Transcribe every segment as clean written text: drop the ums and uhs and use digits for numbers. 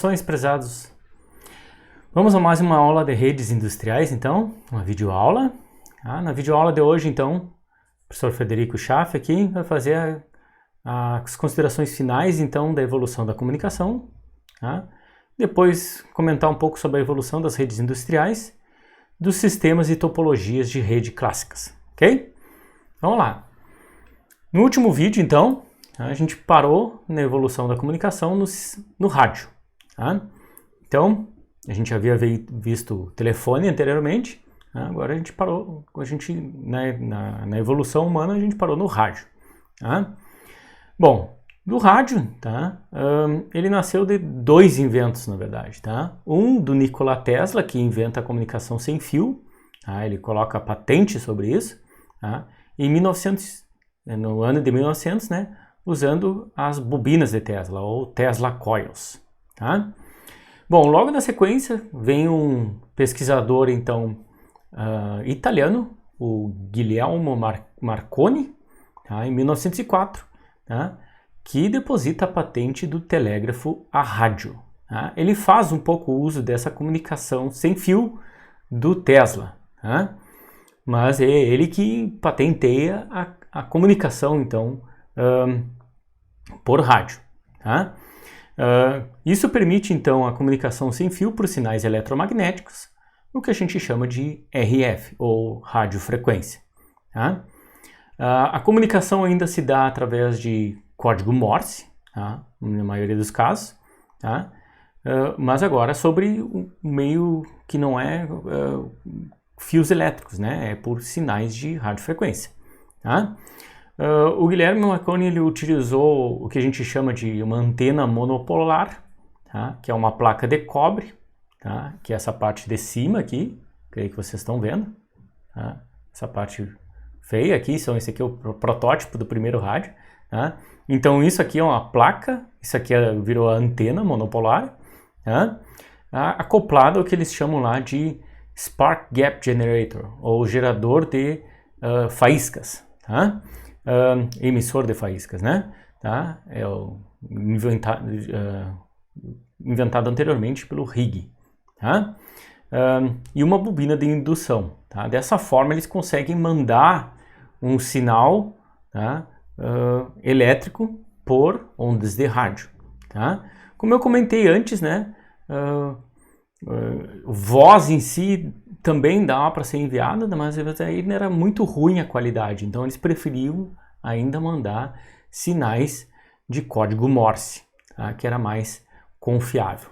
Saudações, prezados. Vamos a mais uma aula de redes industriais, então, uma videoaula. Na videoaula de hoje, então, o professor Frederico Schaff aqui vai fazer as considerações finais, então, da evolução da comunicação. Depois, comentar um pouco sobre a evolução das redes industriais, dos sistemas e topologias de rede clássicas, ok? Vamos lá. No último vídeo, então, a gente parou na evolução da comunicação no rádio. Então, a gente havia visto o telefone anteriormente, agora a gente parou, na evolução humana a gente parou no rádio. Bom, do rádio, ele nasceu de dois inventos, na verdade. Um do Nikola Tesla, que inventa a comunicação sem fio, ele coloca patente sobre isso, no ano de 1900, usando as bobinas de Tesla, ou Tesla Coils. Bom, logo na sequência vem um pesquisador, então, italiano, o Guglielmo Marconi, em 1904, que deposita a patente do telégrafo a rádio. Ele faz um pouco uso dessa comunicação sem fio do Tesla, mas é ele que patenteia a comunicação, então, por rádio. Isso permite, então, a comunicação sem fio por sinais eletromagnéticos, o que a gente chama de RF, ou radiofrequência. A comunicação ainda se dá através de código Morse, na maioria dos casos, mas agora sobre um meio que não é fios elétricos, é por sinais de radiofrequência. O Guilherme Marconi ele utilizou o que a gente chama de uma antena monopolar, que é uma placa de cobre, que é essa parte de cima aqui, creio que vocês estão vendo. Essa parte feia aqui, esse aqui é o protótipo do primeiro rádio. Então isso aqui é uma placa, isso aqui virou a antena monopolar, acoplada ao que eles chamam lá de Spark Gap Generator, ou gerador de faíscas. Emissor de faíscas, é inventado anteriormente pelo Rigg, e uma bobina de indução. Dessa forma eles conseguem mandar um sinal elétrico por ondas de rádio. Como eu comentei antes, voz em si também dava para ser enviada, mas ainda era muito ruim a qualidade, então eles preferiam ainda mandar sinais de código Morse, que era mais confiável.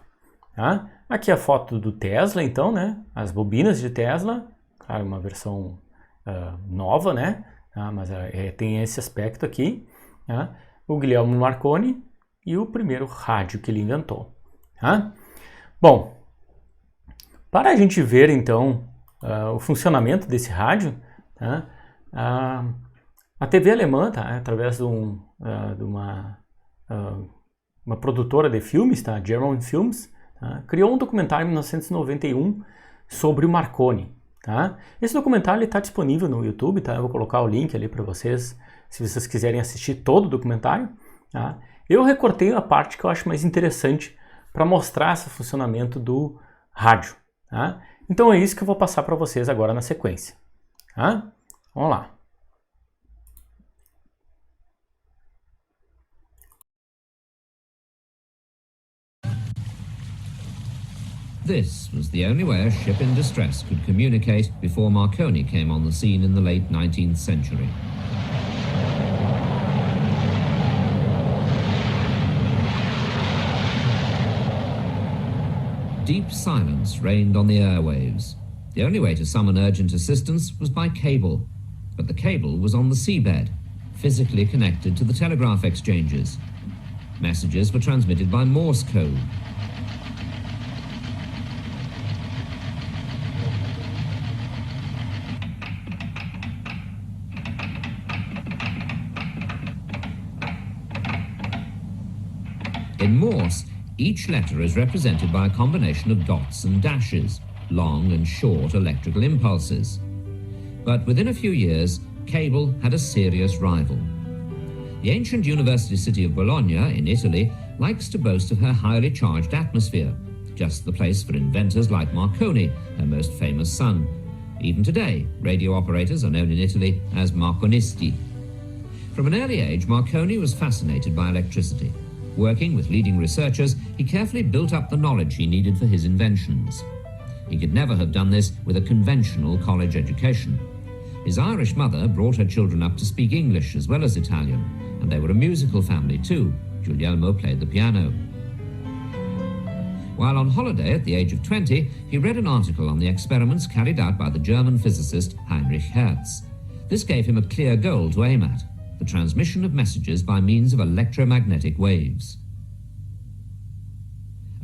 Aqui a foto do Tesla, então, as bobinas de Tesla, claro, uma versão nova, mas tem esse aspecto aqui, o Guglielmo Marconi e o primeiro rádio que ele inventou. Bom, para a gente ver, então, o funcionamento desse rádio, a TV alemã, através de uma produtora de filmes, German Films, criou um documentário em 1991 sobre o Marconi. Esse documentário está disponível no YouTube, eu vou colocar o link ali para vocês, se vocês quiserem assistir todo o documentário. Eu recortei a parte que eu acho mais interessante para mostrar esse funcionamento do rádio. Então é isso que eu vou passar para vocês agora na sequência. Vamos lá. This was the only way a ship in distress could communicate before Marconi came on the scene in the late 19th century. Deep silence reigned on the airwaves. The only way to summon urgent assistance was by cable, but the cable was on the seabed, physically connected to the telegraph exchanges. Messages were transmitted by Morse code. In Morse, each letter is represented by a combination of dots and dashes, long and short electrical impulses. But within a few years, cable had a serious rival. The ancient university city of Bologna in Italy likes to boast of her highly charged atmosphere, just the place for inventors like Marconi, her most famous son. Even today, radio operators are known in Italy as Marconisti. From an early age, Marconi was fascinated by electricity. Working with leading researchers, he carefully built up the knowledge he needed for his inventions. He could never have done this with a conventional college education. His Irish mother brought her children up to speak English as well as Italian, and they were a musical family too. Guglielmo played the piano. While on holiday at the age of 20, he read an article on the experiments carried out by the German physicist Heinrich Hertz. This gave him a clear goal to aim at: the transmission of messages by means of electromagnetic waves.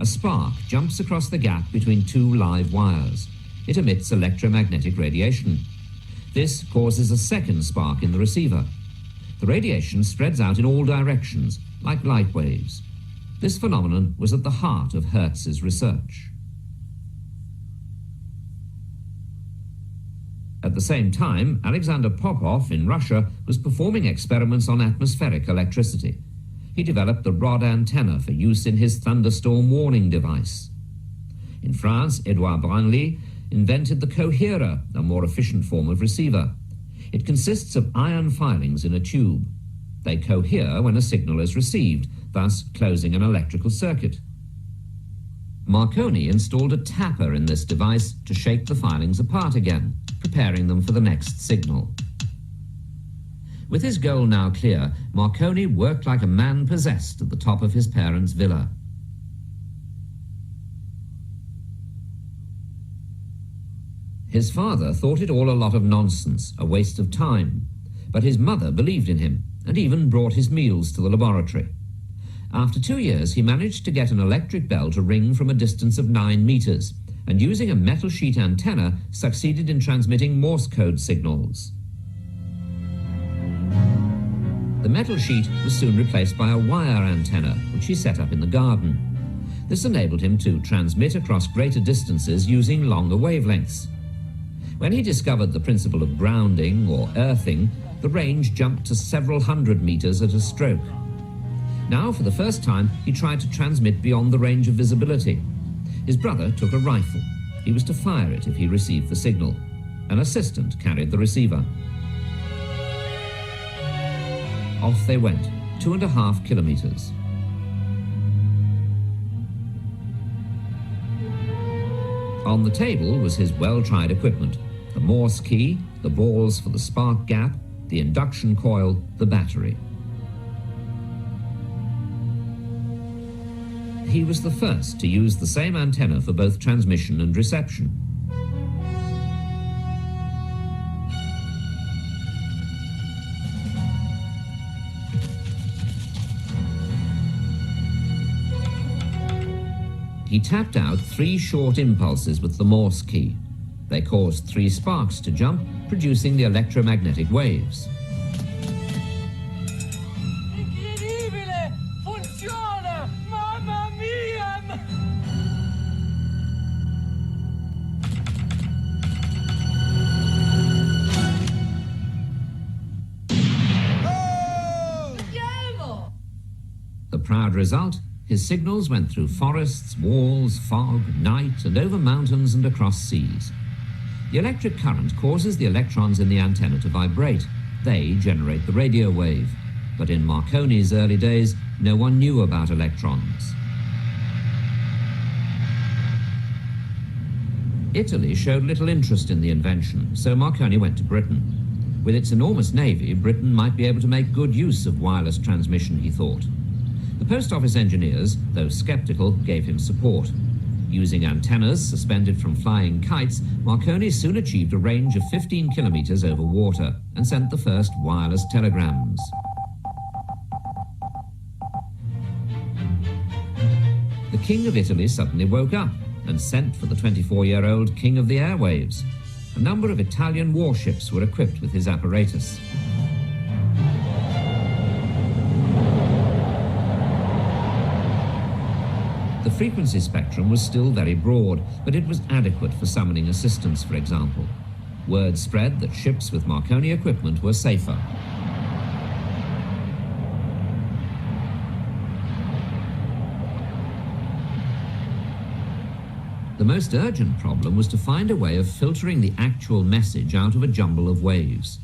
A spark jumps across the gap between two live wires. It emits electromagnetic radiation. This causes a second spark in the receiver. The radiation spreads out in all directions, like light waves. This phenomenon was at the heart of Hertz's research. At the same time, Alexander Popov in Russia was performing experiments on atmospheric electricity. He developed the rod antenna for use in his thunderstorm warning device. In France, Edouard Branly invented the coherer, a more efficient form of receiver. It consists of iron filings in a tube. They cohere when a signal is received, thus closing an electrical circuit. Marconi installed a tapper in this device to shake the filings apart again, preparing them for the next signal. With his goal now clear, Marconi worked like a man possessed at the top of his parents' villa. His father thought it all a lot of nonsense, a waste of time, but his mother believed in him and even brought his meals to the laboratory. After 2 years, he managed to get an electric bell to ring from a distance of 9 meters, and using a metal sheet antenna, succeeded in transmitting Morse code signals. The metal sheet was soon replaced by a wire antenna, which he set up in the garden. This enabled him to transmit across greater distances using longer wavelengths. When he discovered the principle of grounding or earthing, the range jumped to several hundred meters at a stroke. Now, for the first time, he tried to transmit beyond the range of visibility. His brother took a rifle. He was to fire it if he received the signal. An assistant carried the receiver. Off they went, 2.5 kilometers. On the table was his well-tried equipment: the Morse key, the balls for the spark gap, the induction coil, the battery. He was the first to use the same antenna for both transmission and reception. He tapped out 3 short impulses with the Morse key. They caused 3 sparks to jump, producing the electromagnetic waves. Incredibile! Funziona! Mamma mia! Oh! The proud result? His signals went through forests, walls, fog, night, and over mountains and across seas. The electric current causes the electrons in the antenna to vibrate. They generate the radio wave. But in Marconi's early days, no one knew about electrons. Italy showed little interest in the invention, so Marconi went to Britain. With its enormous navy, Britain might be able to make good use of wireless transmission, he thought. The post office engineers, though skeptical, gave him support. Using antennas suspended from flying kites, Marconi soon achieved a range of 15 kilometers over water and sent the first wireless telegrams. The King of Italy suddenly woke up and sent for the 24-year-old King of the Airwaves. A number of Italian warships were equipped with his apparatus. The frequency spectrum was still very broad, but it was adequate for summoning assistance, for example. Word spread that ships with Marconi equipment were safer. The most urgent problem was to find a way of filtering the actual message out of a jumble of waves.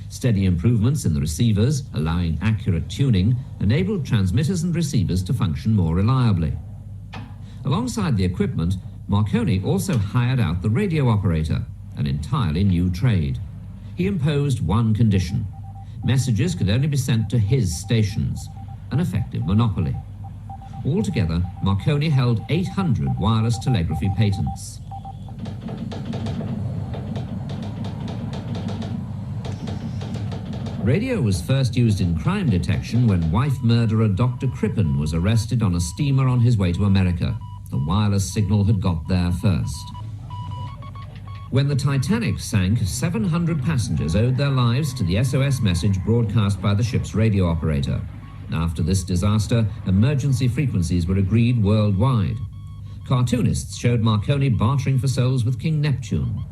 Steady improvements in the receivers, allowing accurate tuning, enabled transmitters and receivers to function more reliably. Alongside the equipment, Marconi also hired out the radio operator, an entirely new trade. He imposed one condition: messages could only be sent to his stations, an effective monopoly. Altogether, Marconi held 800 wireless telegraphy patents. Radio was first used in crime detection when wife murderer Dr. Crippen was arrested on a steamer on his way to America. The wireless signal had got there first. When the Titanic sank, 700 passengers owed their lives to the SOS message broadcast by the ship's radio operator. After this disaster, emergency frequencies were agreed worldwide. Cartoonists showed Marconi bartering for souls with King Neptune.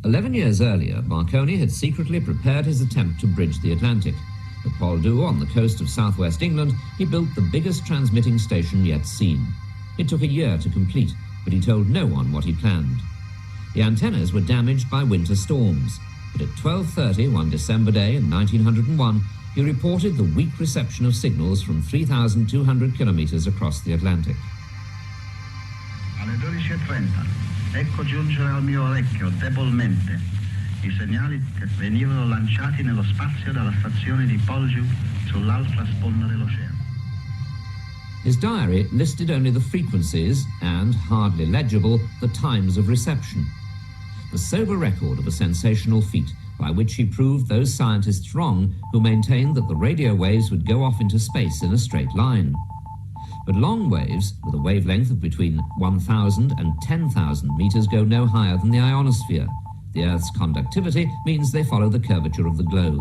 11 years earlier, Marconi had secretly prepared his attempt to bridge the Atlantic. At Poldhu, on the coast of southwest England, he built the biggest transmitting station yet seen. It took a year to complete, but he told no one what he planned. The antennas were damaged by winter storms, but at 12:30 one December day in 1901, he reported the weak reception of signals from 3,200 kilometers across the Atlantic. Alle 12:30, ecco giungere al mio orecchio debolmente i segnali che venivano lanciati nello spazio dalla stazione di Poldhu sull'altra sponda dell'oceano. His diary listed only the frequencies and, hardly legible, the times of reception. The sober record of a sensational feat by which he proved those scientists wrong who maintained that the radio waves would go off into space in a straight line. But long waves, with a wavelength of between 1,000 and 10,000 meters, go no higher than the ionosphere. The Earth's conductivity means they follow the curvature of the globe.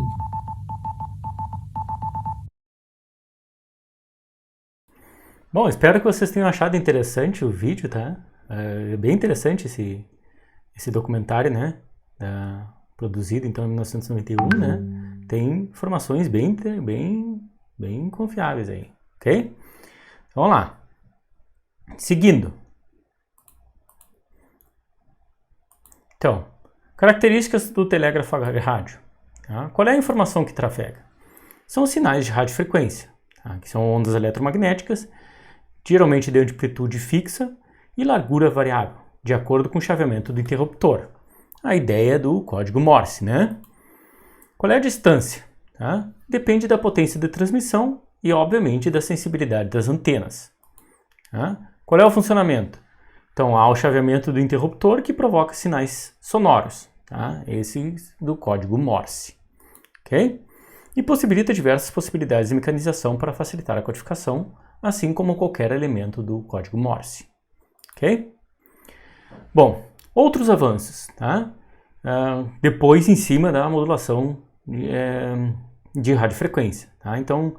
Bom, espero que vocês tenham achado interessante o vídeo, tá? É bem interessante esse documentário, né? Produzido então em 1991, né? Tem informações bem confiáveis aí, ok? Vamos lá. Seguindo. Então, características do telégrafo rádio. Tá? Qual é a informação que trafega? São os sinais de radiofrequência, tá? Que são ondas eletromagnéticas, geralmente de amplitude fixa e largura variável, de acordo com o chaveamento do interruptor. A ideia do código Morse, né? Qual é a distância? Tá? Depende da potência de transmissão e, obviamente, da sensibilidade das antenas. Tá? Qual é o funcionamento? Então, há o chaveamento do interruptor que provoca sinais sonoros, tá? Esse do código Morse. Ok? E possibilita diversas possibilidades de mecanização para facilitar a codificação, assim como qualquer elemento do código Morse. Ok? Bom, outros avanços, tá? Depois em cima da modulação de radiofrequência. Tá? Então,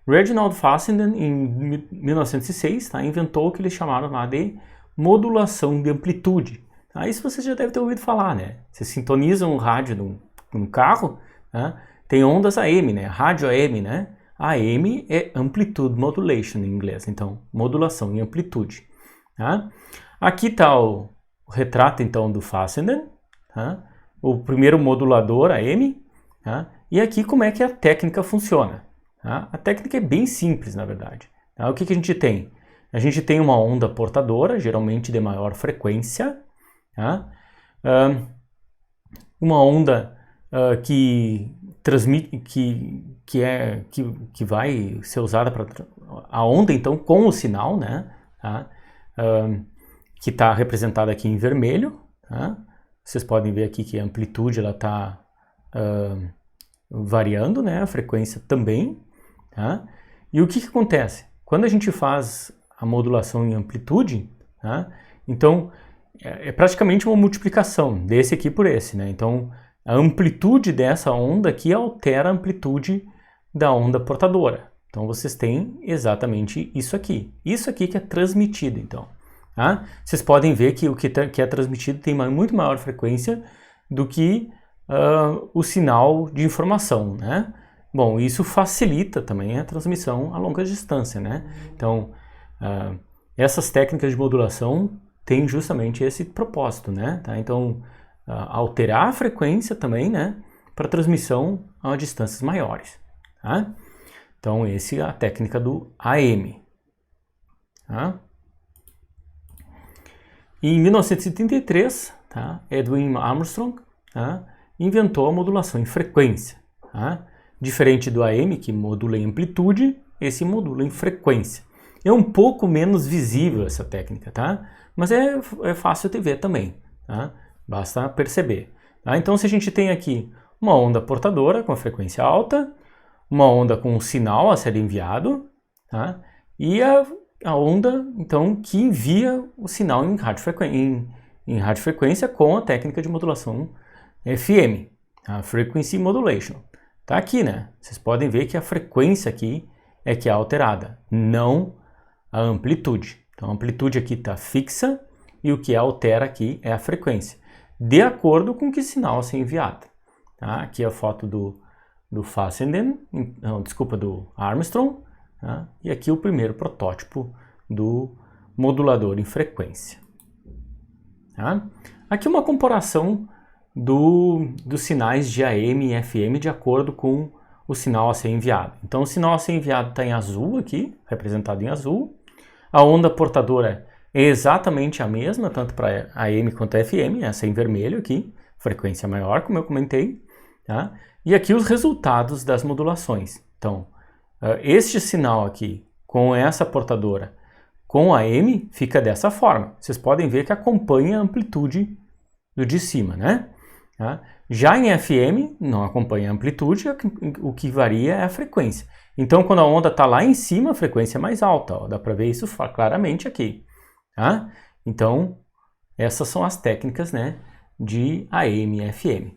Reginald Fessenden, em 1906, tá, inventou o que eles chamaram lá de modulação de amplitude. Tá? Isso você já deve ter ouvido falar, né? Você sintoniza um rádio num carro, tá? Tem ondas AM, né? Rádio AM, né? AM é Amplitude Modulation em inglês, então modulação em amplitude. Tá? Aqui está o retrato então do Fessenden, tá? O primeiro modulador AM, tá? E aqui como é que a técnica funciona. Tá? A técnica é bem simples, na verdade. Tá? O que a gente tem? A gente tem uma onda portadora, geralmente de maior frequência, tá? Uma onda que transmite, que vai ser usada para a onda, então, com o sinal, né? Tá? Que está representada aqui em vermelho. Tá? Vocês podem ver aqui que a amplitude está variando, né? A frequência também. Tá? E o que acontece? Quando a gente faz a modulação em amplitude, tá? Então é praticamente uma multiplicação desse aqui por esse, né? Então a amplitude dessa onda aqui altera a amplitude da onda portadora. Então vocês têm exatamente isso aqui. Isso aqui que é transmitido, então. Tá? Vocês podem ver que o que é transmitido tem muito maior frequência do que o sinal de informação, né? Bom, isso facilita também a transmissão a longa distância, né? Então, essas técnicas de modulação têm justamente esse propósito, né? Tá? Então, alterar a frequência também, né? Para transmissão a distâncias maiores. Tá? Então, essa é a técnica do AM. Tá? Em 1973, tá? Edwin Armstrong, tá? Inventou a modulação em frequência. Tá? Diferente do AM, que modula em amplitude, esse modula em frequência. É um pouco menos visível essa técnica, tá? Mas é fácil de ver também, tá? Basta perceber. Tá? Então, se a gente tem aqui uma onda portadora com a frequência alta, uma onda com um sinal a ser enviado, tá? E a onda, então, que envia o sinal em radiofrequência com a técnica de modulação FM, a Frequency Modulation. Tá aqui, né? Vocês podem ver que a frequência aqui é que é alterada, não a amplitude. Então, a amplitude aqui está fixa e o que altera aqui é a frequência, de acordo com que sinal a ser enviado. Tá? Aqui é a foto do Fessenden, do Armstrong, tá? E aqui o primeiro protótipo do modulador em frequência. Tá? Aqui uma comparação dos sinais de AM e FM de acordo com o sinal a ser enviado. Então o sinal a ser enviado está em azul aqui, representado em azul. A onda portadora é exatamente a mesma, tanto para AM quanto FM, essa em vermelho aqui, frequência maior, como eu comentei. Tá? E aqui os resultados das modulações. Então, este sinal aqui, com essa portadora, com a AM, fica dessa forma. Vocês podem ver que acompanha a amplitude do de cima, né? Tá? Já em FM, não acompanha a amplitude, o que varia é a frequência. Então, quando a onda está lá em cima, a frequência é mais alta. Ó, dá para ver isso claramente aqui. Tá? Então, essas são as técnicas, né, de AM e FM.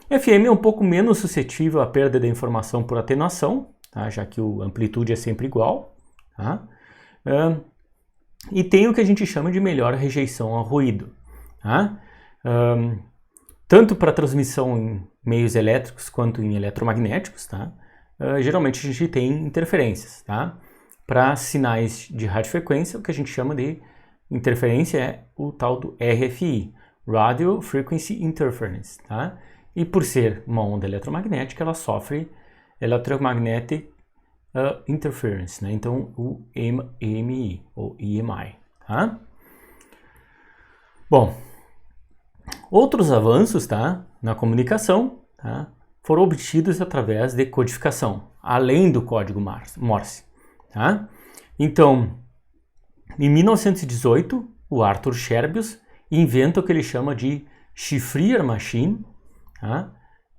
FM é um pouco menos suscetível à perda da informação por atenuação, tá? Já que a amplitude é sempre igual. Tá? E tem o que a gente chama de melhor rejeição ao ruído. Tá? Tanto para transmissão em meios elétricos quanto em eletromagnéticos, tá? Geralmente a gente tem interferências. Tá? Para sinais de radiofrequência, o que a gente chama de interferência é o tal do RFI, Radio Frequency Interference. Tá? E por ser uma onda eletromagnética, ela sofre Electromagnetic Interference, né? Então o EMI ou EMI. Tá? Bom, outros avanços, tá, na comunicação, tá, foram obtidos através de codificação, além do código Morse. Tá? Então, em 1918, o Arthur Scherbius inventa o que ele chama de Chiffrier Machine, tá?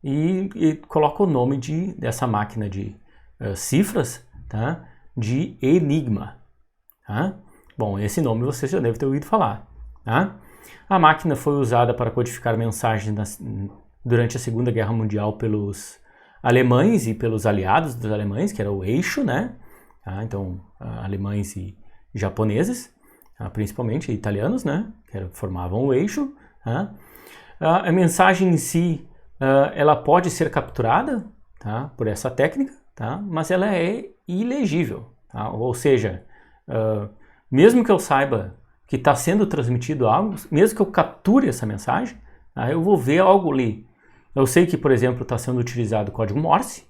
e coloca o nome dessa máquina de cifras, tá, de Enigma. Tá? Bom, esse nome você já deve ter ouvido falar. Tá? A máquina foi usada para codificar mensagens durante a Segunda Guerra Mundial pelos alemães e pelos aliados dos alemães, que era o eixo, né? Tá? Então, alemães e japoneses, principalmente italianos, né? Que formavam o eixo. Tá? A mensagem em si, ela pode ser capturada, tá, por essa técnica, tá? Mas ela é ilegível. Tá? Ou seja, mesmo que eu saiba que está sendo transmitido algo, mesmo que eu capture essa mensagem, tá, eu vou ver algo ali. Eu sei que, por exemplo, está sendo utilizado o código Morse,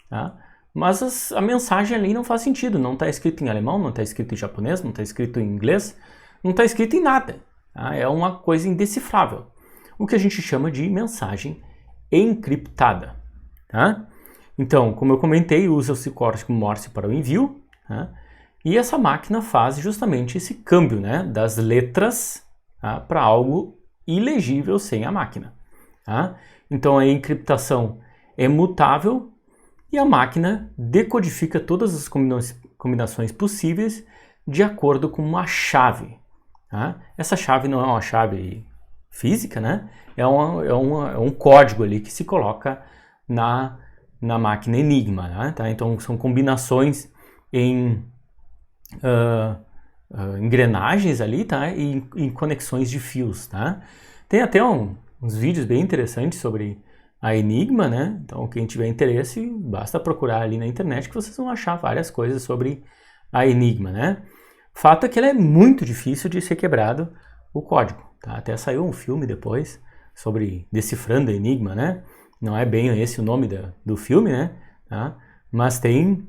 tá, mas a mensagem ali não faz sentido. Não está escrito em alemão, não está escrito em japonês, não está escrito em inglês, não está escrito em nada. Tá? É uma coisa indecifrável. O que a gente chama de mensagem encriptada. Tá? Então, como eu comentei, usa-se o código Morse para o envio, tá? E essa máquina faz justamente esse câmbio, né, das letras, tá, para algo ilegível sem a máquina. Tá? Então a encriptação é mutável e a máquina decodifica todas as combinações possíveis de acordo com uma chave. Tá? Essa chave não é uma chave física, né? É um código ali que se coloca na máquina Enigma. Né? Tá? Então são combinações em engrenagens ali, tá? E em conexões de fios. Tá? Tem até uns vídeos bem interessantes sobre a Enigma, né? Então quem tiver interesse, basta procurar ali na internet que vocês vão achar várias coisas sobre a Enigma, né? Fato é que ele é muito difícil de ser quebrado o código. Tá? Até saiu um filme depois sobre decifrando Enigma, né? Não é bem esse o nome do filme, né? Tá? Mas tem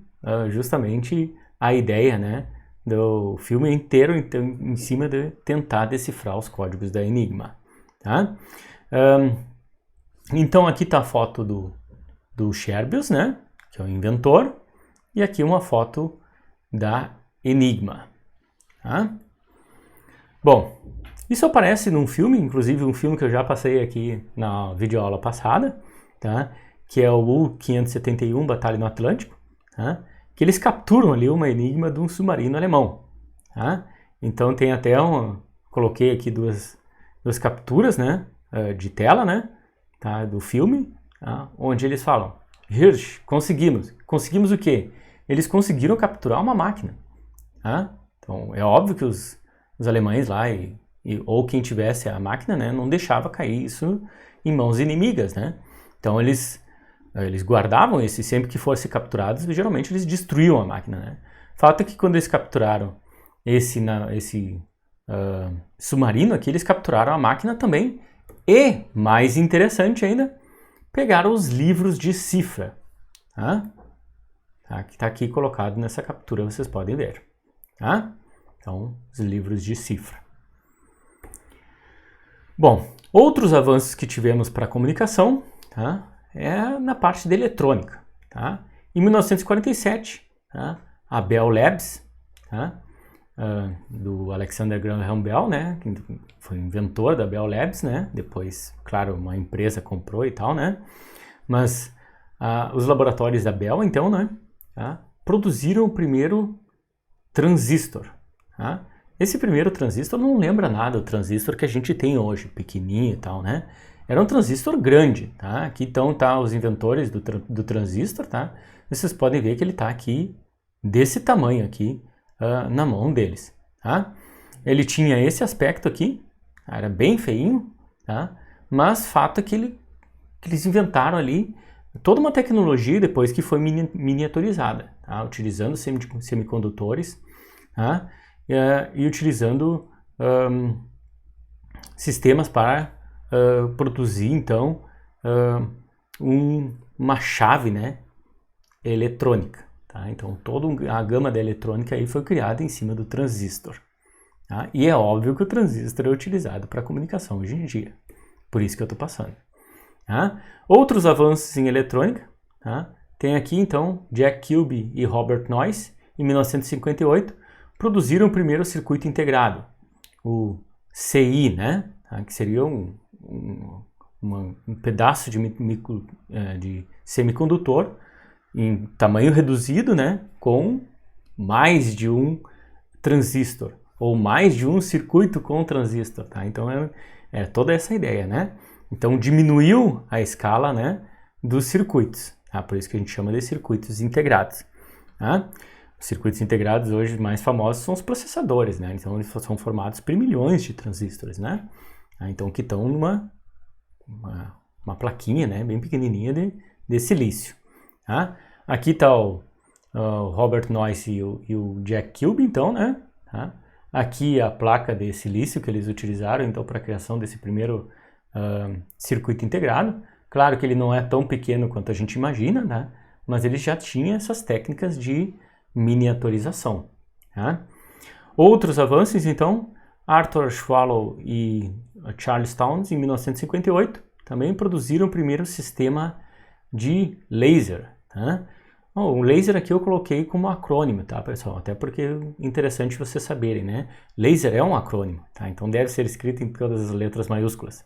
justamente a ideia, né, do filme inteiro então, em cima de tentar decifrar os códigos da Enigma. Tá? Então aqui está a foto do Scherbius, né, que é o inventor, e aqui uma foto da Enigma. Tá? Bom, isso aparece num filme, inclusive um filme que eu já passei aqui na videoaula passada, tá? Que é o U-571, Batalha no Atlântico, tá? Que eles capturam ali uma Enigma de um submarino alemão. Tá? Então tem até coloquei aqui duas capturas, né, de tela, né, tá, do filme, tá? Onde eles falam, Hirsch, conseguimos o quê? Eles conseguiram capturar uma máquina. Tá? Então é óbvio que os alemães lá, ou quem tivesse a máquina, né, não deixava cair isso em mãos inimigas, né? Então eles guardavam esse, sempre que fossem capturados, geralmente eles destruíam a máquina, né? Fato é que quando eles capturaram esse submarino aqui, eles capturaram a máquina também e, mais interessante ainda, pegaram os livros de cifra. Tá? Que está aqui colocado nessa captura, vocês podem ver. Tá? Então, os livros de cifra. Bom, outros avanços que tivemos para a comunicação, tá, é na parte da eletrônica. Tá? Em 1947, tá, a Bell Labs, tá, do Alexander Graham Bell, né, que foi inventor da Bell Labs, né, depois, claro, uma empresa comprou e tal, né, mas os laboratórios da Bell, então, né, tá, produziram o primeiro transistor. Tá? Esse primeiro transistor não lembra nada do transistor que a gente tem hoje, pequenininho e tal, né? Era um transistor grande, tá? Aqui então tá os inventores do transistor, tá? Vocês podem ver que ele tá aqui, desse tamanho aqui, na mão deles, tá? Ele tinha esse aspecto aqui, era bem feinho, tá? Mas fato é que eles inventaram ali toda uma tecnologia depois que foi miniaturizada, tá? Utilizando semicondutores, tá? E utilizando sistemas para produzir, então, uma chave, né, eletrônica. Tá? Então, toda a gama da eletrônica aí foi criada em cima do transistor. Tá? E é óbvio que o transistor é utilizado para comunicação hoje em dia. Por isso que eu estou passando. Tá? Outros avanços em eletrônica, tá? Tem aqui, então, Jack Kilby e Robert Noyce, em 1958, produziram o primeiro circuito integrado, o CI, né? Tá? Que seria um pedaço de semicondutor em tamanho reduzido, né? Com mais de um transistor, ou mais de um circuito com transistor. Tá? Então é toda essa ideia, né? Então diminuiu a escala, né, dos circuitos. Tá? Por isso que a gente chama de circuitos integrados. Tá? Os circuitos integrados hoje mais famosos são os processadores, né? Então eles são formados por milhões de transistores, né? Então que estão numa uma plaquinha, né, bem pequenininha de silício. Tá? Aqui está o Robert Noyce e o Jack Kilby, então, né? Tá? Aqui a placa de silício que eles utilizaram, então, para a criação desse primeiro circuito integrado. Claro que ele não é tão pequeno quanto a gente imagina, né? Mas ele já tinha essas técnicas de miniaturização. Tá? Outros avanços, então, Arthur Swallow e Charles Townes, em 1958, também produziram o primeiro sistema de laser. Tá? O laser aqui eu coloquei como acrônimo, tá, pessoal? Até porque é interessante vocês saberem, né? Laser é um acrônimo, tá? Então deve ser escrito em todas as letras maiúsculas.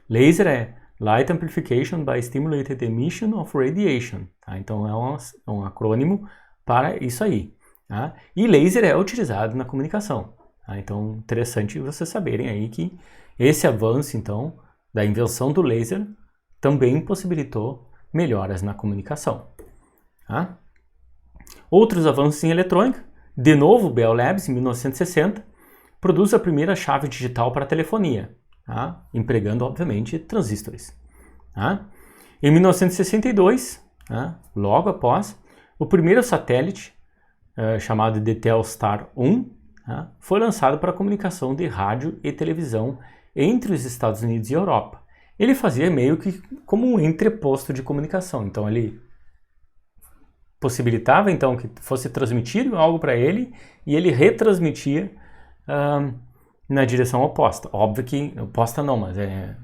Laser é Light Amplification by Stimulated Emission of Radiation. Tá? Então é um acrônimo para isso aí. Tá? E laser é utilizado na comunicação. Tá? Então interessante vocês saberem aí que esse avanço, então, da invenção do laser também possibilitou melhoras na comunicação. Tá? Outros avanços em eletrônica. De novo, Bell Labs, em 1960, produz a primeira chave digital para telefonia. Tá? Empregando, obviamente, transistores. Tá? Em 1962, tá? Logo após, o primeiro satélite, chamado de Telstar 1, tá? Foi lançado para comunicação de rádio e televisão entre os Estados Unidos e a Europa. Ele fazia meio que como um entreposto de comunicação. Então ele possibilitava então que fosse transmitido algo para ele e ele retransmitia na direção oposta. Óbvio que oposta não, mas é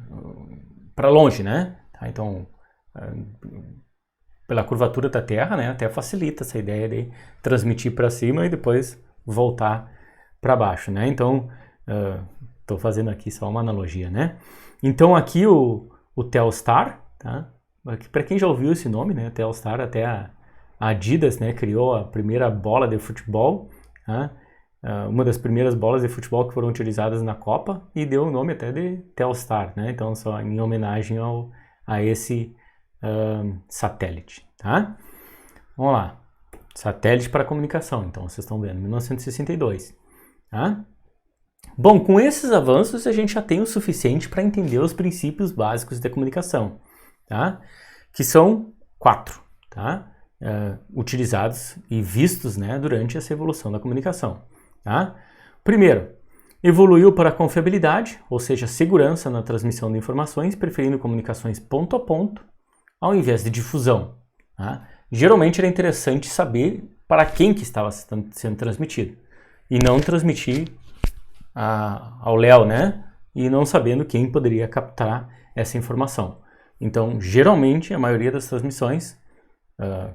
para longe, né? Tá? Então pela curvatura da Terra, né, até facilita essa ideia de transmitir para cima e depois voltar para baixo, né? Então estou fazendo aqui só uma analogia, né? Então aqui o Telstar, tá? Para quem já ouviu esse nome, né, Telstar, até a Adidas, né, criou a primeira bola de futebol, tá? Uma das primeiras bolas de futebol que foram utilizadas na Copa e deu o nome até de Telstar, né? Então só em homenagem a esse satélite, tá? Vamos lá, satélite para comunicação, então vocês estão vendo, 1962, tá? Bom, com esses avanços a gente já tem o suficiente para entender os princípios básicos da comunicação, tá? Que são 4, tá? Utilizados e vistos, né, durante essa evolução da comunicação, tá? Primeiro, evoluiu para a confiabilidade, ou seja, segurança na transmissão de informações, preferindo comunicações ponto a ponto, ao invés de difusão, tá? Geralmente era interessante saber para quem que estava sendo transmitido, e não transmitir ao Léo, né? E não sabendo quem poderia captar essa informação. Então, geralmente, a maioria das transmissões,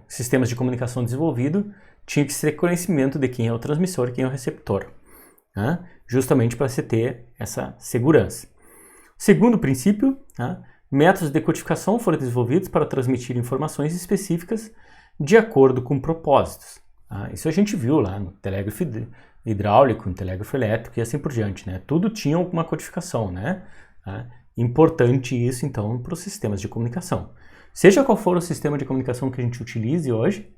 sistemas de comunicação desenvolvido, tinha que ter conhecimento de quem é o transmissor e quem é o receptor, né? Justamente para se ter essa segurança. Segundo princípio, né? Métodos de codificação foram desenvolvidos para transmitir informações específicas de acordo com propósitos. Tá? Isso a gente viu lá no telégrafo hidráulico, no telégrafo elétrico e assim por diante, né? Tudo tinha alguma codificação, né? Importante isso, então, para os sistemas de comunicação. Seja qual for o sistema de comunicação que a gente utilize hoje,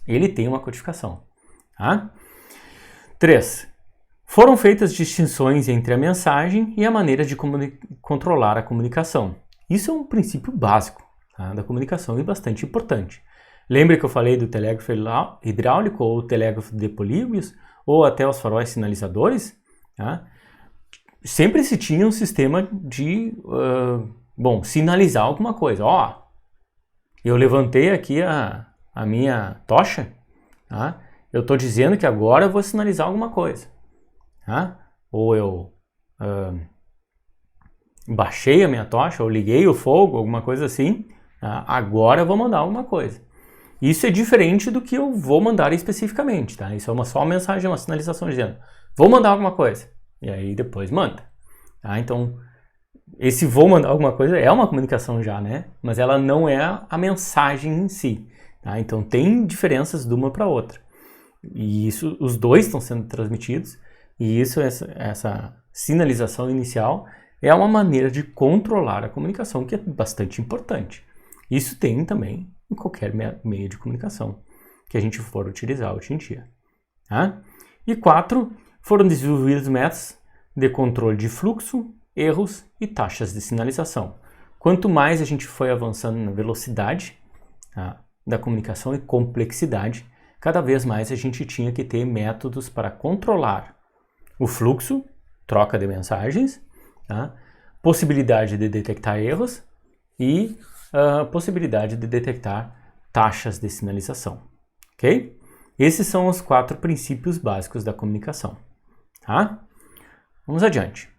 ele tem uma codificação. Tá? 3. Foram feitas distinções entre a mensagem e a maneira de controlar a comunicação. Isso é um princípio básico, tá, da comunicação e bastante importante. Lembra que eu falei do telégrafo hidráulico ou telégrafo de polígonos ou até os faróis sinalizadores? Tá? Sempre se tinha um sistema de sinalizar alguma coisa. Ó, eu levantei aqui a minha tocha, tá? Eu estou dizendo que agora eu vou sinalizar alguma coisa. Tá? Ou eu baixei a minha tocha, ou liguei o fogo, alguma coisa assim. Tá? Agora eu vou mandar alguma coisa. Isso é diferente do que eu vou mandar especificamente. Tá? Isso é só uma mensagem, uma sinalização dizendo vou mandar alguma coisa. E aí depois manda. Tá? Então, esse vou mandar alguma coisa é uma comunicação já, né? Mas ela não é a mensagem em si. Tá? Então, tem diferenças de uma para outra. E isso, os dois estão sendo transmitidos. E isso, essa sinalização inicial é uma maneira de controlar a comunicação que é bastante importante. Isso tem também em qualquer meio de comunicação que a gente for utilizar hoje em dia. Tá? E 4, foram desenvolvidos métodos de controle de fluxo, erros e taxas de sinalização. Quanto mais a gente foi avançando na velocidade, tá, da comunicação e complexidade, cada vez mais a gente tinha que ter métodos para controlar o fluxo, troca de mensagens, tá, possibilidade de detectar erros e possibilidade de detectar taxas de sinalização. Ok? Esses são os 4 princípios básicos da comunicação. Tá? Vamos adiante.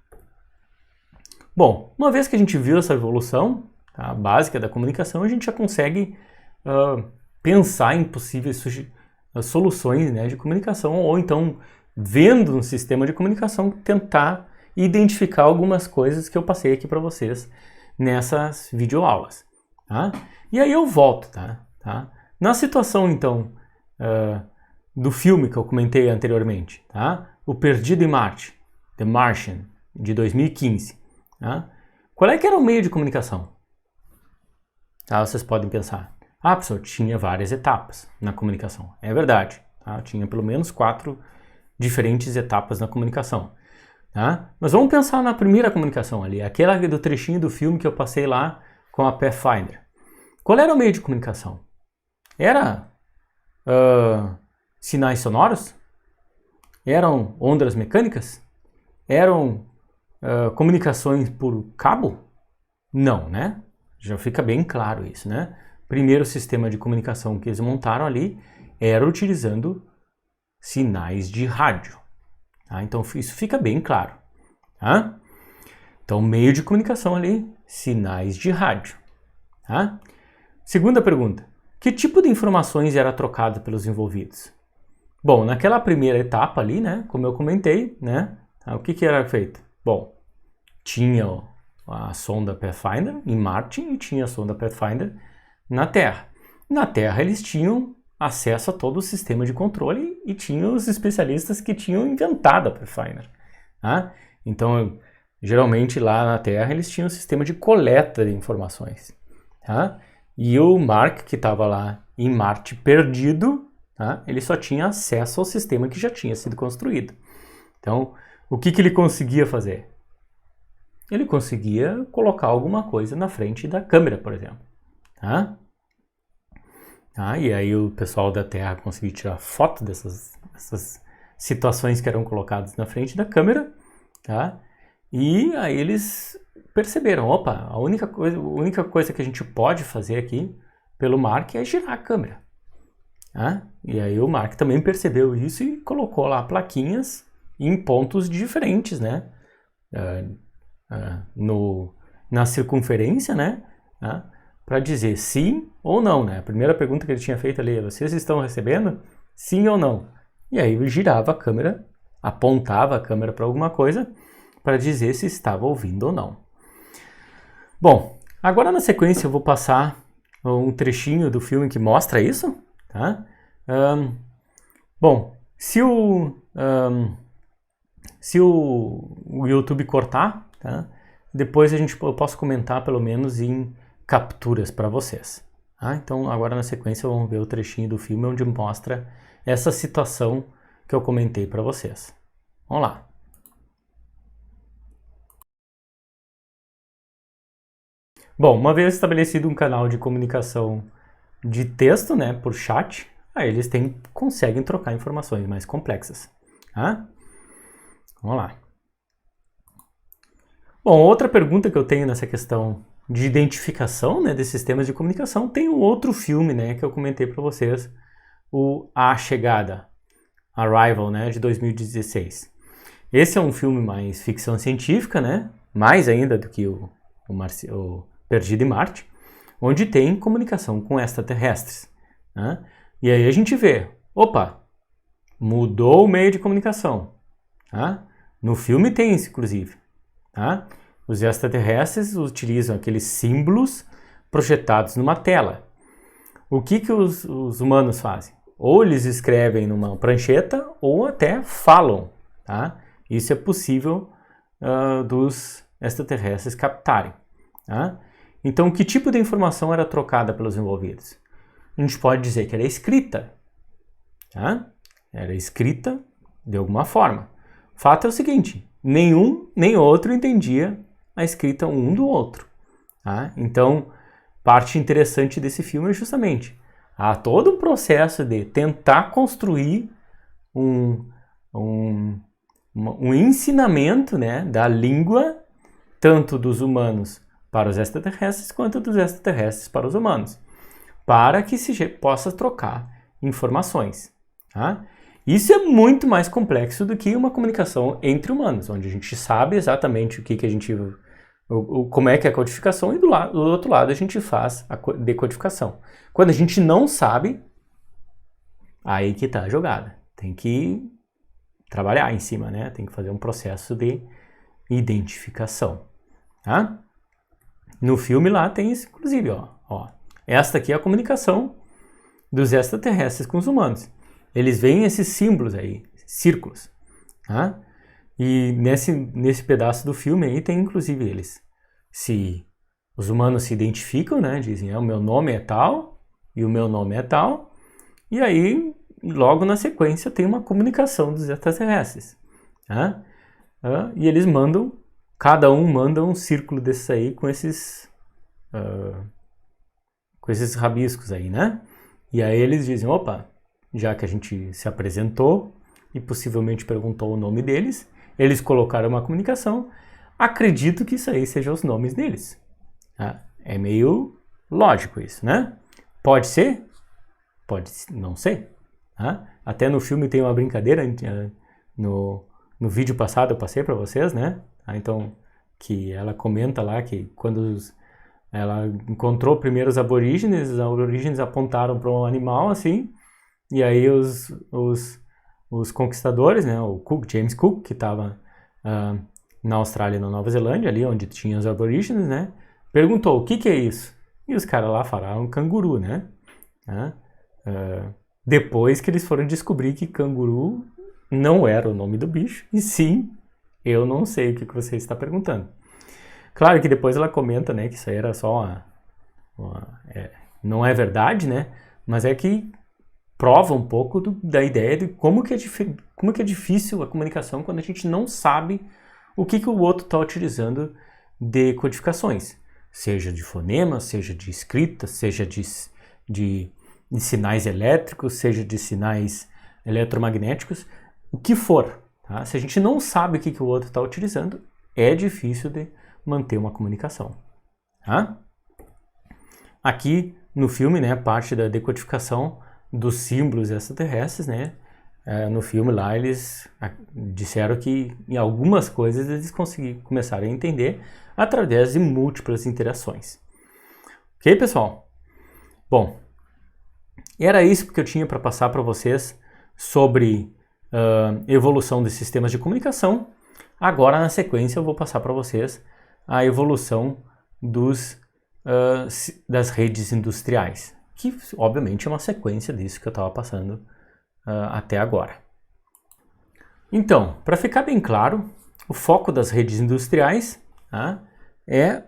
Bom, uma vez que a gente viu essa evolução, tá, básica da comunicação, a gente já consegue pensar em possíveis soluções, né, de comunicação, ou então, vendo um sistema de comunicação, tentar identificar algumas coisas que eu passei aqui para vocês nessas videoaulas. Tá? E aí eu volto. Tá? Na situação, então, do filme que eu comentei anteriormente, tá? O Perdido em Marte, The Martian, de 2015. Tá? Qual é que era o meio de comunicação? Tá? Vocês podem pensar, professor, tinha várias etapas na comunicação. É verdade, tá? Tinha pelo menos 4 diferentes etapas na comunicação. Tá? Mas vamos pensar na primeira comunicação ali, aquela do trechinho do filme que eu passei lá com a Pathfinder. Qual era o meio de comunicação? Era sinais sonoros? Eram ondas mecânicas? Eram comunicações por cabo? Não, né? Já fica bem claro isso, né? Primeiro sistema de comunicação que eles montaram ali era utilizando sinais de rádio. Tá? Então isso fica bem claro. Tá? Então meio de comunicação ali, sinais de rádio. Tá? Segunda pergunta. Que tipo de informações era trocado pelos envolvidos? Bom, naquela primeira etapa ali, né, como eu comentei, né, o que era feito? Bom, tinha a sonda Pathfinder em Marte e tinha a sonda Pathfinder na Terra. Na Terra eles tinham acesso a todo o sistema de controle e tinham os especialistas que tinham inventado a Pathfinder. Tá? Então, geralmente lá na Terra eles tinham um sistema de coleta de informações. Tá? E o Mark, que estava lá em Marte perdido, tá? Ele só tinha acesso ao sistema que já tinha sido construído. Então, o que ele conseguia fazer? Ele conseguia colocar alguma coisa na frente da câmera, por exemplo. Tá? E aí o pessoal da Terra conseguia tirar foto dessas situações que eram colocadas na frente da câmera. Tá? E aí eles perceberam, opa, a única coisa que a gente pode fazer aqui pelo Mark é girar a câmera. E aí o Mark também percebeu isso e colocou lá plaquinhas em pontos diferentes, né? Na circunferência, né? Para dizer sim ou não, né? A primeira pergunta que ele tinha feito ali é: vocês estão recebendo? Sim ou não? E aí ele girava a câmera, apontava a câmera para alguma coisa para dizer se estava ouvindo ou não. Bom, agora na sequência eu vou passar um trechinho do filme que mostra isso. Tá? Bom, se o YouTube cortar, tá? Depois eu posso comentar pelo menos em capturas para vocês. Tá? Então agora na sequência vamos ver o trechinho do filme onde mostra essa situação que eu comentei para vocês. Vamos lá. Bom, uma vez estabelecido um canal de comunicação de texto, né, por chat, aí eles conseguem trocar informações mais complexas. Tá? Vamos lá. Bom, outra pergunta que eu tenho nessa questão de identificação, né, de sistemas de comunicação, tem um outro filme, né, que eu comentei para vocês, o A Chegada, Arrival, né, de 2016. Esse é um filme mais ficção científica, né, mais ainda do que o Perdido em Marte, onde tem comunicação com extraterrestres. Né? E aí a gente vê, opa, mudou o meio de comunicação. Tá? No filme tem isso, inclusive. Tá? Os extraterrestres utilizam aqueles símbolos projetados numa tela. O que os humanos fazem? Ou eles escrevem numa prancheta ou até falam. Tá? Isso é possível dos extraterrestres captarem. Tá? Então, que tipo de informação era trocada pelos envolvidos? A gente pode dizer que era escrita. Tá? Era escrita de alguma forma. O fato é o seguinte, nenhum nem outro entendia a escrita um do outro. Tá? Então, parte interessante desse filme é justamente há todo um processo de tentar construir um ensinamento, né, da língua, tanto dos humanos para os extraterrestres, quanto dos extraterrestres para os humanos, para que se possa trocar informações. Tá? Isso é muito mais complexo do que uma comunicação entre humanos, onde a gente sabe exatamente como é que é a codificação e do outro lado a gente faz a decodificação. Quando a gente não sabe, aí que está a jogada. Tem que trabalhar em cima, né? Tem que fazer um processo de identificação. Tá? No filme lá tem isso, inclusive, ó. Esta aqui é a comunicação dos extraterrestres com os humanos. Eles veem esses símbolos aí, círculos. Tá? E nesse pedaço do filme aí tem inclusive eles. Se os humanos se identificam, né? Dizem, o meu nome é tal e o meu nome é tal. E aí, logo na sequência, tem uma comunicação dos extraterrestres. Tá? E eles cada um manda um círculo desses aí com esses rabiscos aí, né? E aí eles dizem, opa, já que a gente se apresentou e possivelmente perguntou o nome deles. Eles colocaram uma comunicação. Acredito que isso aí sejam os nomes deles. Tá? É meio lógico isso, né? Pode ser? Pode não ser. Tá? Até no filme tem uma brincadeira, no vídeo passado eu passei para vocês, né? Então, que ela comenta lá que quando ela encontrou primeiro os aborígenes apontaram para um animal assim, e aí os conquistadores, né? O James Cook, que estava na Austrália e na Nova Zelândia, ali onde tinha os aborígenes, né? Perguntou, o que é isso? E os caras lá falaram canguru, né? Depois que eles foram descobrir que canguru não era o nome do bicho, e sim, eu não sei o que você está perguntando. Claro que depois ela comenta, né, que isso aí era só não é verdade, né? Mas é que prova um pouco da ideia de como que é difícil a comunicação quando a gente não sabe o que o outro está utilizando de codificações. Seja de fonemas, seja de escrita, seja de sinais elétricos, seja de sinais eletromagnéticos, o que for. Tá? Se a gente não sabe o que o outro está utilizando, é difícil de manter uma comunicação. Tá? Aqui no filme, né, parte da decodificação dos símbolos extraterrestres, né? No filme lá eles disseram que em algumas coisas eles começaram a entender através de múltiplas interações. Ok, pessoal? Bom, era isso que eu tinha para passar para vocês sobre evolução de sistemas de comunicação. Agora, na sequência, eu vou passar para vocês a evolução das redes industriais, que obviamente é uma sequência disso que eu estava passando até agora. Então, para ficar bem claro, o foco das redes industriais é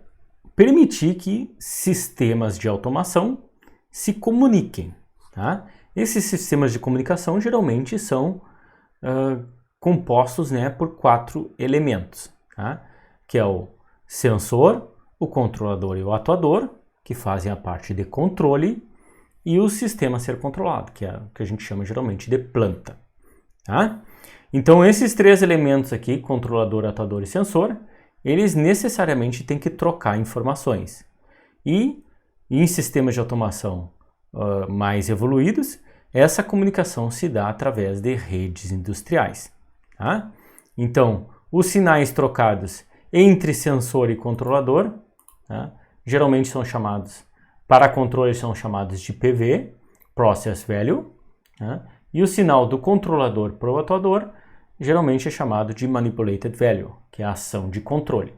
permitir que sistemas de automação se comuniquem. Tá? Esses sistemas de comunicação geralmente são compostos, né, por 4 elementos, tá? Que é o sensor, o controlador e o atuador, que fazem a parte de controle, e o sistema a ser controlado, que é o que a gente chama geralmente de planta. Tá? Então esses 3 elementos aqui, controlador, atuador e sensor, eles necessariamente têm que trocar informações. E em sistemas de automação mais evoluídos, essa comunicação se dá através de redes industriais. Tá? Então, os sinais trocados entre sensor e controlador, tá? Geralmente são chamados, para controle são chamados de PV, Process Value, tá? E o sinal do controlador para o atuador geralmente é chamado de Manipulated Value, que é a ação de controle.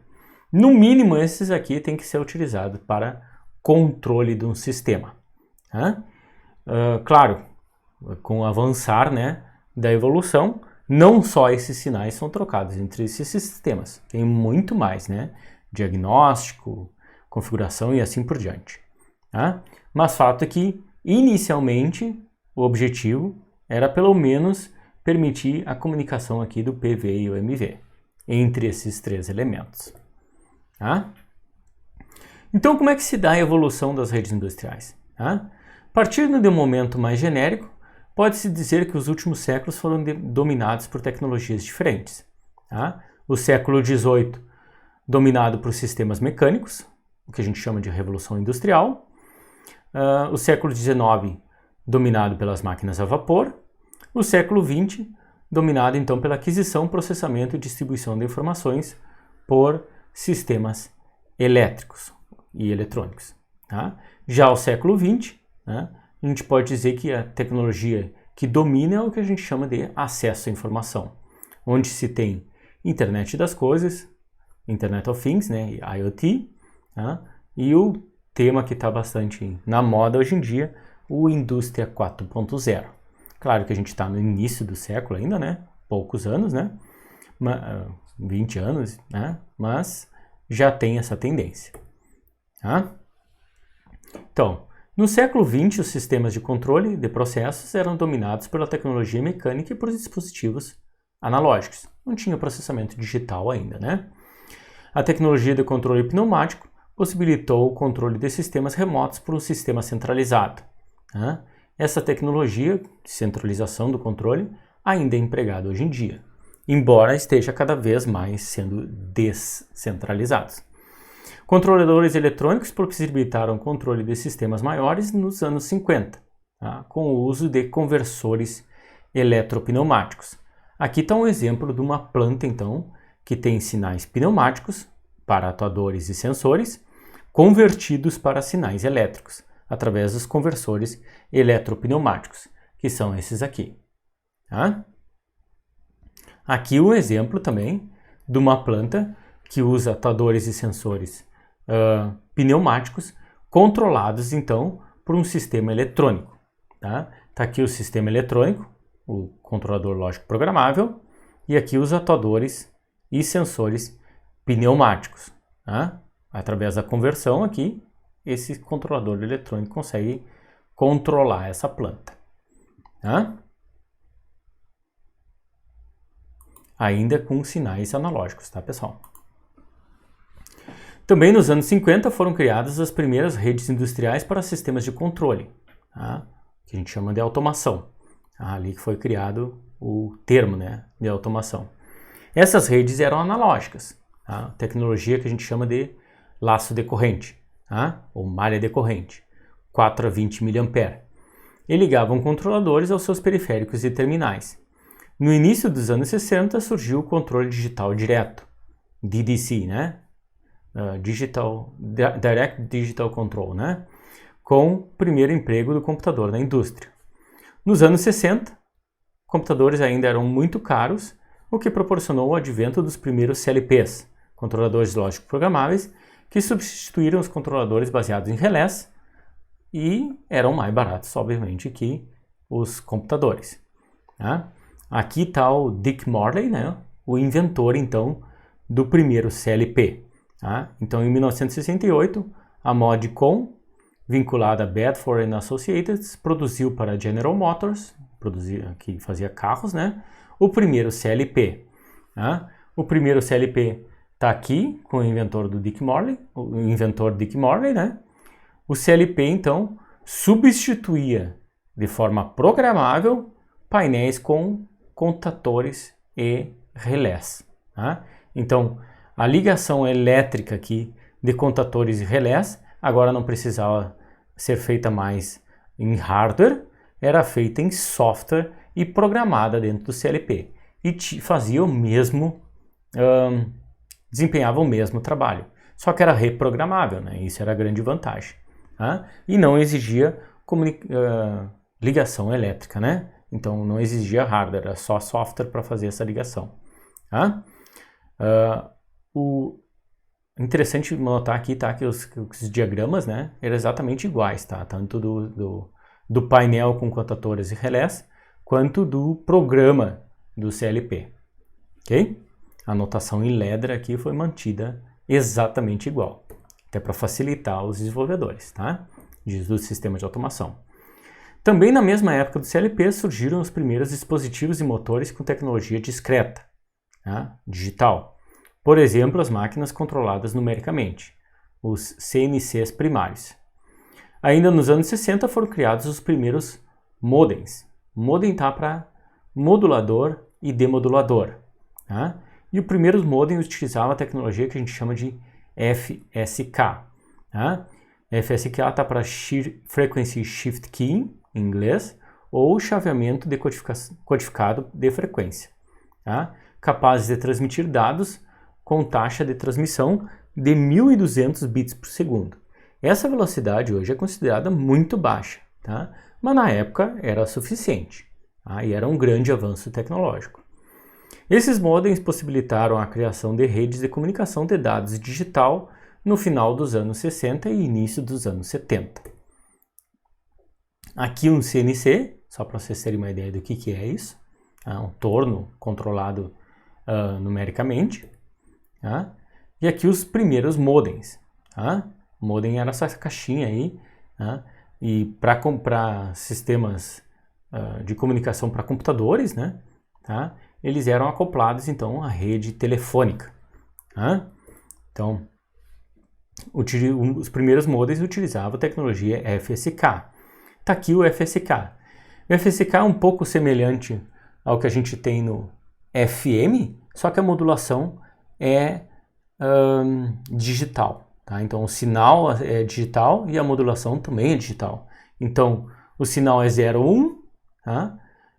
No mínimo, esses aqui têm que ser utilizados para controle de um sistema. Tá? Claro, com o avançar, né, da evolução, não só esses sinais são trocados entre esses sistemas, tem muito mais, né? Diagnóstico, configuração e assim por diante. Tá? Mas fato é que, inicialmente, o objetivo era pelo menos permitir a comunicação aqui do PV e o MV, entre esses 3 elementos. Tá? Então, como é que se dá a evolução das redes industriais? Tá? Partindo de um momento mais genérico, pode-se dizer que os últimos séculos foram dominados por tecnologias diferentes. Tá? O século XVIII, dominado por sistemas mecânicos, o que a gente chama de Revolução Industrial. O século XIX, dominado pelas máquinas a vapor. O século XX, dominado então pela aquisição, processamento e distribuição de informações por sistemas elétricos e eletrônicos. Tá? Já o século XX, né, a gente pode dizer que a tecnologia que domina é o que a gente chama de acesso à informação, onde se tem Internet das Coisas, Internet of Things, né, IoT, tá? E o tema que está bastante na moda hoje em dia, o Indústria 4.0. Claro que a gente está no início do século ainda, né, poucos anos, né, 20 anos, né, mas já tem essa tendência. Tá? Então, no século XX, os sistemas de controle de processos eram dominados pela tecnologia mecânica e por dispositivos analógicos. Não tinha processamento digital ainda, né? A tecnologia de controle pneumático possibilitou o controle de sistemas remotos por um sistema centralizado. Né? Essa tecnologia de centralização do controle ainda é empregado hoje em dia, embora esteja cada vez mais sendo descentralizados. Controladores eletrônicos possibilitaram o controle de sistemas maiores nos anos 50, tá? Com o uso de conversores eletropneumáticos. Aqui está um exemplo de uma planta, então, que tem sinais pneumáticos para atuadores e sensores, convertidos para sinais elétricos, através dos conversores eletropneumáticos, que são esses aqui. Tá? Aqui um exemplo também de uma planta que usa atuadores e sensores pneumáticos, controlados então por um sistema eletrônico. Tá aqui o sistema eletrônico, o controlador lógico programável, e aqui os atuadores e sensores pneumáticos. Tá? Através da conversão aqui, esse controlador eletrônico consegue controlar essa planta. Tá? Ainda com sinais analógicos, tá, pessoal? Também nos anos 50 foram criadas as primeiras redes industriais para sistemas de controle, tá? Que a gente chama de automação. Ali que foi criado o termo, né, de automação. Essas redes eram analógicas, tá? Tecnologia que a gente chama de laço decorrente, tá? Ou malha decorrente, 4 a 20 mA. E ligavam controladores aos seus periféricos e terminais. No início dos anos 60 surgiu o controle digital direto, DDC, né? Direct Digital Control, né? Com o primeiro emprego do computador na indústria. Nos anos 60, computadores ainda eram muito caros, o que proporcionou o advento dos primeiros CLPs, controladores lógicos programáveis, que substituíram os controladores baseados em relés e eram mais baratos, obviamente, que os computadores. Tá? Aqui está o Dick Morley, né? O inventor, então, do primeiro CLP. Tá? Então, em 1968, a Modicon, vinculada a Bedford Associates, produziu para a General Motors, que fazia carros, né? O primeiro CLP. Tá? O primeiro CLP está aqui com o inventor Dick Morley, né? O CLP, então, substituía de forma programável painéis com contatores e relés. Tá? Então, a ligação elétrica aqui de contatores e relés agora não precisava ser feita mais em hardware, era feita em software e programada dentro do CLP. E fazia o mesmo, desempenhava o mesmo trabalho. Só que era reprogramável, né? Isso era a grande vantagem. Tá? E não exigia ligação elétrica, né? Então não exigia hardware, era só software para fazer essa ligação. Tá? O interessante notar aqui, tá, que os diagramas, né, eram exatamente iguais, tá? Tanto do painel com contatores e relés, quanto do programa do CLP. Ok? A notação em letra aqui foi mantida exatamente igual, até para facilitar os desenvolvedores, tá? Do sistema de automação. Também na mesma época do CLP surgiram os primeiros dispositivos e motores com tecnologia discreta, tá? Digital. Por exemplo, as máquinas controladas numericamente, os CNCs primários. Ainda nos anos 60 foram criados os primeiros modems. Modem está para modulador e demodulador. Tá? E o primeiro modem utilizava a tecnologia que a gente chama de FSK. Tá? FSK está para Frequency Shift Keying, em inglês, ou chaveamento codificado de frequência. Tá? Capazes de transmitir dados com taxa de transmissão de 1.200 bits por segundo. Essa velocidade hoje é considerada muito baixa, tá? Mas na época era suficiente, tá? E era um grande avanço tecnológico. Esses modems possibilitaram a criação de redes de comunicação de dados digital no final dos anos 60 e início dos anos 70. Aqui um CNC, só para vocês terem uma ideia do que é isso, tá? Um torno controlado numericamente. Tá? E aqui os primeiros modems. Tá? O modem era essa caixinha aí. Tá? E para comprar sistemas de comunicação para computadores, né? Tá? Eles eram acoplados então à rede telefônica. Tá? Então, os primeiros modems utilizavam a tecnologia FSK. Está aqui o FSK. O FSK é um pouco semelhante ao que a gente tem no FM, só que a modulação é digital. Tá? Então o sinal é digital e a modulação também é digital. Então o sinal é 0 ou 1, tá?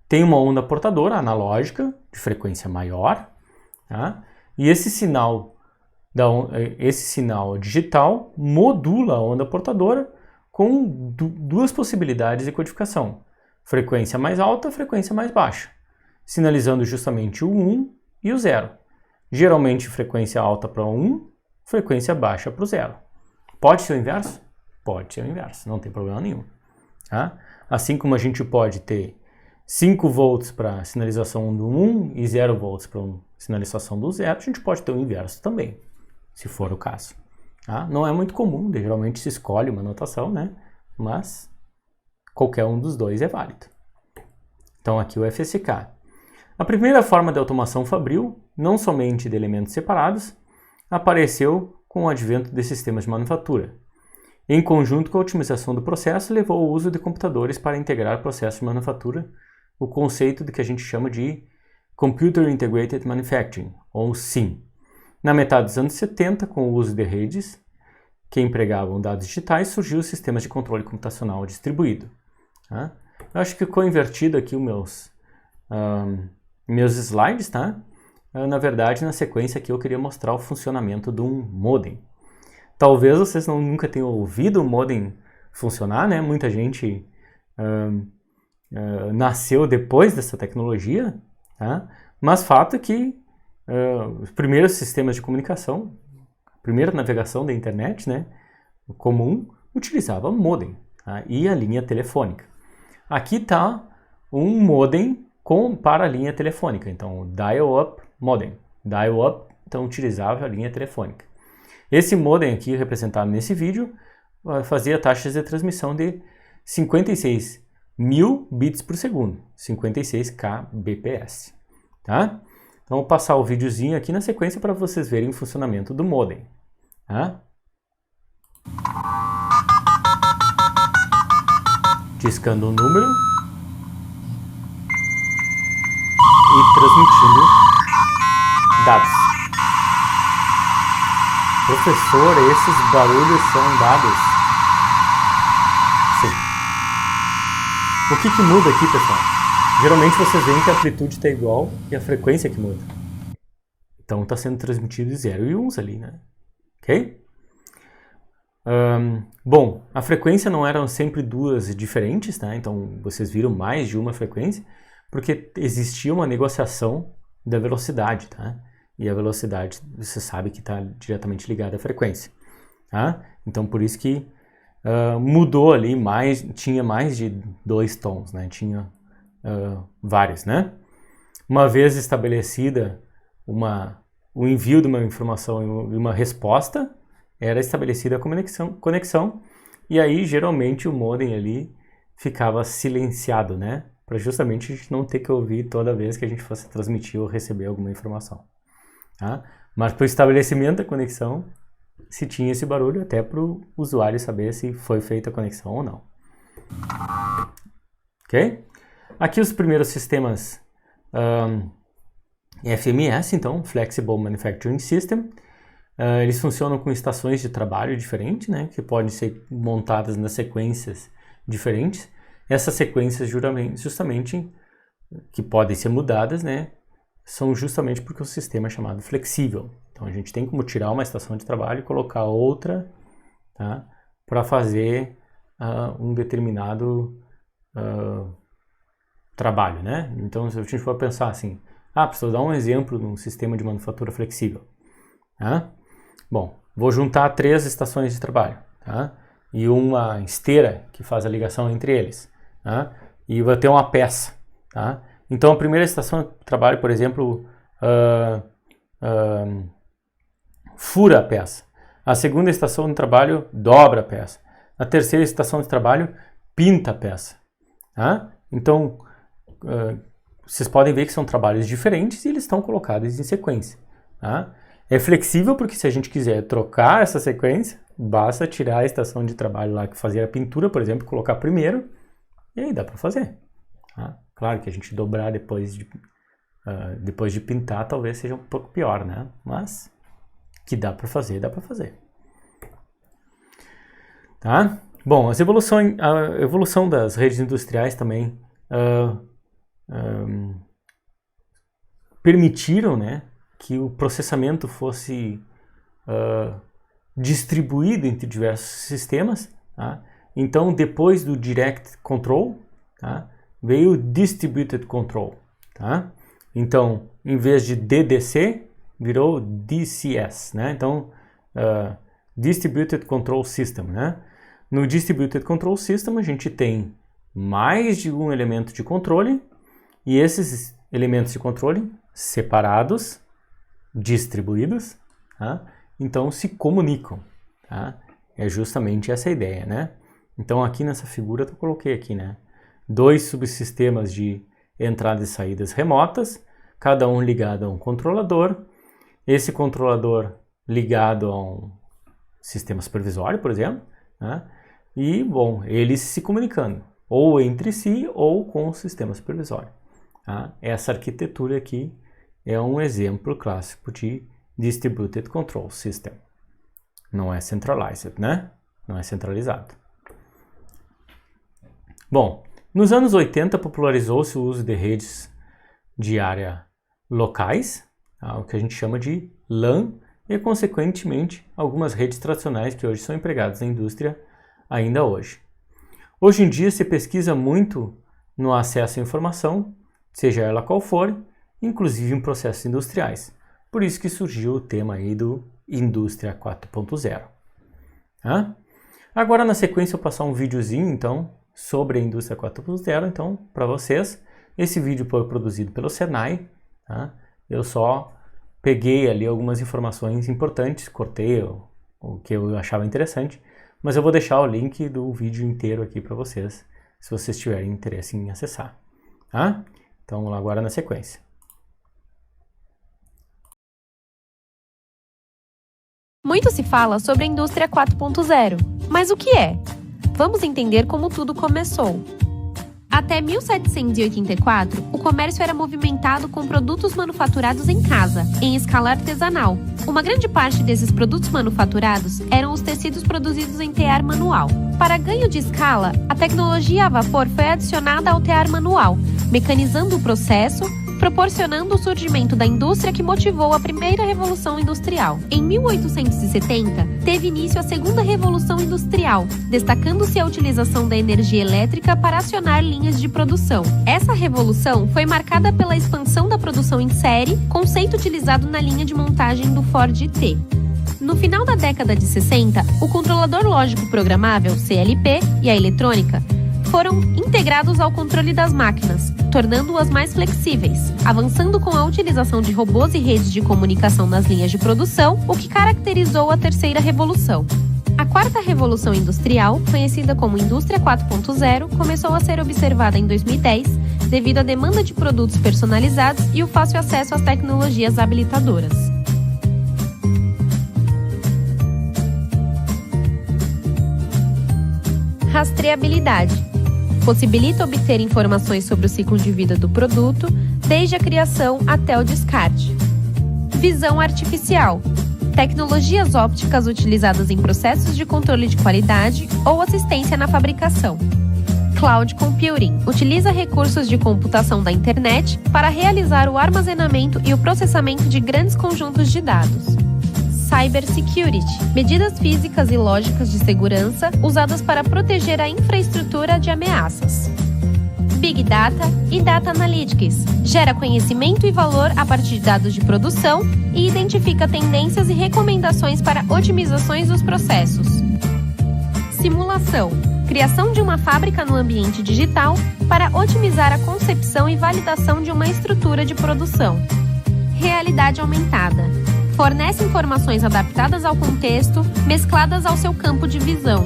Tem uma onda portadora analógica de frequência maior, tá? E esse sinal digital modula a onda portadora com duas possibilidades de codificação: frequência mais alta, frequência mais baixa, sinalizando justamente o 1 e o 0. Geralmente frequência alta para 1, frequência baixa para o 0. Pode ser o inverso? Pode ser o inverso, não tem problema nenhum. Tá? Assim como a gente pode ter 5 volts para sinalização do 1 e 0 volts para sinalização do 0, a gente pode ter o inverso também, se for o caso. Tá? Não é muito comum, geralmente se escolhe uma notação, né? Mas qualquer um dos dois é válido. Então aqui o FSK. A primeira forma de automação fabril, não somente de elementos separados, apareceu com o advento de sistemas de manufatura. Em conjunto com a otimização do processo, levou ao uso de computadores para integrar processos de manufatura, o conceito do que a gente chama de Computer Integrated Manufacturing, ou CIM. Na metade dos anos 70, com o uso de redes que empregavam dados digitais, surgiu o sistema de controle computacional distribuído. Tá? Eu acho que ficou invertido aqui os meus slides, tá? Na verdade, na sequência aqui eu queria mostrar o funcionamento de um modem. Talvez vocês nunca tenham ouvido o modem funcionar, né? Muita gente nasceu depois dessa tecnologia, tá? Mas fato é que os primeiros sistemas de comunicação, a primeira navegação da internet, né, comum, utilizava modem, tá? E a linha telefônica. Aqui está um modem para a linha telefônica, então o dial-up modem. Dial-up, então utilizava a linha telefônica. Esse modem aqui, representado nesse vídeo, fazia taxas de transmissão de 56.000 bits por segundo, 56 kbps. Tá? Então vou passar o videozinho aqui na sequência para vocês verem o funcionamento do modem. Tá? Discando o número e transmitindo dados. Professor, esses barulhos são dados? Sim. O que muda aqui, pessoal? Geralmente vocês veem que a amplitude está igual e a frequência que muda. Então está sendo transmitido 0 e 1 ali, né? Ok? Bom, a frequência não eram sempre duas diferentes, tá? Então vocês viram mais de uma frequência, porque existia uma negociação da velocidade, tá? E a velocidade, você sabe que está diretamente ligada à frequência, tá? Então por isso que mudou ali, tinha mais de 2 tons, né? Tinha vários, né? Uma vez estabelecida o envio de uma informação e uma resposta, era estabelecida a conexão, e aí geralmente o modem ali ficava silenciado, né? Para justamente a gente não ter que ouvir toda vez que a gente fosse transmitir ou receber alguma informação. Tá? Mas para o estabelecimento da conexão, se tinha esse barulho, até para o usuário saber se foi feita a conexão ou não. Ok? Aqui os primeiros sistemas FMS, então, Flexible Manufacturing System. Eles funcionam com estações de trabalho diferentes, né, que podem ser montadas nas sequências diferentes. Essas sequências justamente que podem ser mudadas, né, são justamente porque o sistema é chamado flexível. Então a gente tem como tirar uma estação de trabalho e colocar outra, tá, para fazer um determinado trabalho, né? Então se a gente for pensar assim, preciso dar um exemplo de um sistema de manufatura flexível. Tá? Bom, vou juntar 3 estações de trabalho, tá? E uma esteira que faz a ligação entre eles, tá? E vou ter uma peça, tá? Então a primeira estação de trabalho, por exemplo, fura a peça. A segunda estação de trabalho dobra a peça. A terceira estação de trabalho pinta a peça. Tá? Então vocês podem ver que são trabalhos diferentes e eles estão colocados em sequência. Tá? É flexível porque se a gente quiser trocar essa sequência, basta tirar a estação de trabalho lá que fazia a pintura, por exemplo, colocar primeiro, e aí dá para fazer. Tá? Claro que a gente dobrar depois de pintar talvez seja um pouco pior, né? Mas que dá para fazer, dá para fazer. Tá? Bom, a evolução das redes industriais também permitiram, né, que o processamento fosse distribuído entre diversos sistemas. Tá? Então, depois do Direct Control, tá, veio o Distributed Control. Tá? Então, em vez de DDC, virou DCS. Né? Então, Distributed Control System. Né? No Distributed Control System, a gente tem mais de um elemento de controle, e esses elementos de controle separados, distribuídos, tá? Então se comunicam. Tá? É justamente essa a ideia, né? Então aqui nessa figura eu coloquei aqui, né, 2 subsistemas de entradas e saídas remotas, cada um ligado a um controlador, esse controlador ligado a um sistema supervisório, por exemplo, né? E, bom, eles se comunicando, ou entre si, ou com o sistema supervisório. Tá? Essa arquitetura aqui é um exemplo clássico de Distributed Control System. Não é centralized, né? Não é centralizado. Bom, nos anos 80 popularizou-se o uso de redes de área locais, tá? O que a gente chama de LAN, e, consequentemente, algumas redes tradicionais que hoje são empregadas na indústria ainda hoje. Hoje em dia se pesquisa muito no acesso à informação, seja ela qual for, inclusive em processos industriais. Por isso que surgiu o tema aí do Indústria 4.0. Tá? Agora na sequência eu vou passar um videozinho então sobre a Indústria 4.0, então para vocês. Esse vídeo foi produzido pelo Senai, tá? Eu só peguei ali algumas informações importantes, cortei o que eu achava interessante, mas eu vou deixar o link do vídeo inteiro aqui para vocês, se vocês tiverem interesse em acessar. Tá? Então vamos lá agora na sequência. Muito se fala sobre a indústria 4.0, mas o que é? Vamos entender como tudo começou. Até 1784, o comércio era movimentado com produtos manufaturados em casa, em escala artesanal. Uma grande parte desses produtos manufaturados eram os tecidos produzidos em tear manual. Para ganho de escala, a tecnologia a vapor foi adicionada ao tear manual, mecanizando o processo, proporcionando o surgimento da indústria que motivou a primeira Revolução Industrial. Em 1870, teve início a Segunda Revolução Industrial, destacando-se a utilização da energia elétrica para acionar linhas de produção. Essa revolução foi marcada pela expansão da produção em série, conceito utilizado na linha de montagem do Ford T. No final da década de 60, o controlador lógico programável, CLP, e a eletrônica foram integrados ao controle das máquinas, tornando-as mais flexíveis, avançando com a utilização de robôs e redes de comunicação nas linhas de produção, o que caracterizou a terceira revolução. A quarta revolução industrial, conhecida como Indústria 4.0, começou a ser observada em 2010 devido à demanda de produtos personalizados e o fácil acesso às tecnologias habilitadoras. Rastreabilidade. Possibilita obter informações sobre o ciclo de vida do produto, desde a criação até o descarte. Visão artificial. Tecnologias ópticas utilizadas em processos de controle de qualidade ou assistência na fabricação. Cloud Computing. Utiliza recursos de computação da internet para realizar o armazenamento e o processamento de grandes conjuntos de dados. Cybersecurity, medidas físicas e lógicas de segurança usadas para proteger a infraestrutura de ameaças. Big Data e Data Analytics, gera conhecimento e valor a partir de dados de produção e identifica tendências e recomendações para otimizações dos processos. Simulação, criação de uma fábrica no ambiente digital para otimizar a concepção e validação de uma estrutura de produção. Realidade aumentada. Fornece informações adaptadas ao contexto, mescladas ao seu campo de visão.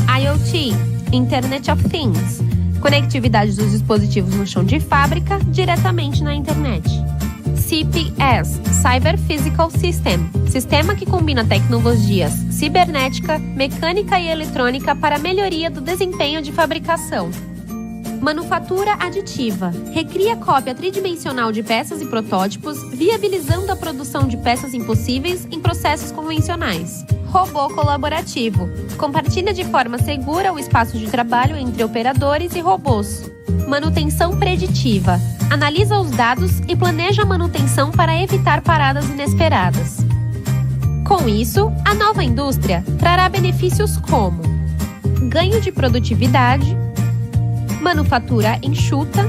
IoT, Internet of Things, conectividade dos dispositivos no chão de fábrica diretamente na internet. CPS, Cyber Physical System, sistema que combina tecnologias cibernética, mecânica e eletrônica para a melhoria do desempenho de fabricação. Manufatura aditiva. Recria cópia tridimensional de peças e protótipos, viabilizando a produção de peças impossíveis em processos convencionais. Robô colaborativo. Compartilha de forma segura o espaço de trabalho entre operadores e robôs. Manutenção preditiva. Analisa os dados e planeja a manutenção para evitar paradas inesperadas. Com isso, a nova indústria trará benefícios como ganho de produtividade, manufatura enxuta,